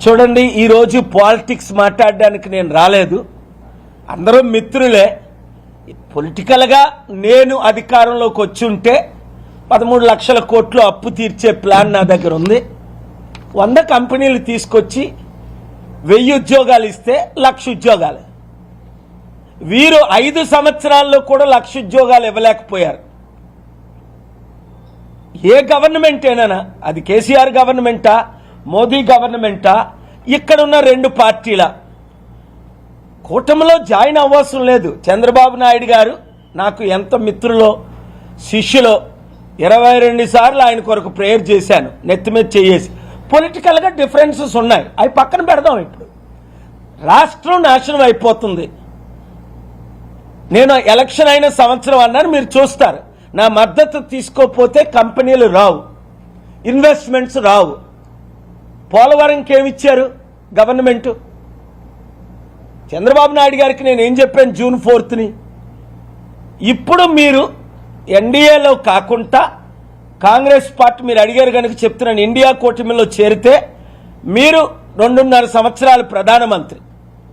చూడండి, ఈరోజు పాలిటిక్స్ మాట్లాడడానికి నేను రాలేదు. అందరూ మిత్రులే. పొలిటికల్గా నేను అధికారంలోకి వచ్చి ఉంటే 13 లక్షల కోట్లు అప్పు తీర్చే ప్లాన్ నా దగ్గర ఉంది. 100 కంపెనీలు తీసుకొచ్చి 1000 ఉద్యోగాలు ఇస్తే 1,00,000 ఉద్యోగాలు. వీరు 5 సంవత్సరాల్లో కూడా 1,00,000 ఉద్యోగాలు ఇవ్వలేకపోయారు. ఏ గవర్నమెంట్ అయినా, అది కేసీఆర్ గవర్నమెంటా, మోదీ గవర్నమెంటా, ఇక్కడున్న 2 పార్టీల కూటమిలో జాయిన్ అవ్వాల్సిన లేదు. చంద్రబాబు నాయుడు గారు నాకు ఎంత మిత్రులో శిష్యులో 22 సార్లు ఆయన కొరకు ప్రేయర్ చేశాను, నెత్తి మీద చేసి. పొలిటికల్గా డిఫరెన్సెస్ ఉన్నాయి, అవి పక్కన పెడదాం. ఇప్పుడు రాష్ట్రం నాశనం అయిపోతుంది. నేను ఎలక్షన్ అయిన సంవత్సరం అన్నాను, మీరు చూస్తారు. నా మద్దతు తీసుకోకపోతే కంపెనీలు రావు, ఇన్వెస్ట్మెంట్స్ రావు. పోలవరంకి ఏమిచ్చారు గవర్నమెంట్? చంద్రబాబు నాయుడు గారికి నేను ఏం చెప్పాను జూన్ 4ని? ఇప్పుడు మీరు ఎన్డీఏలో కాకుండా కాంగ్రెస్ పార్టీ, మీరు అడిగారు కనుక చెప్తున్నాను, ఇండియా కూటమిలో చేరితే మీరు 2.5 సంవత్సరాలు ప్రధానమంత్రి.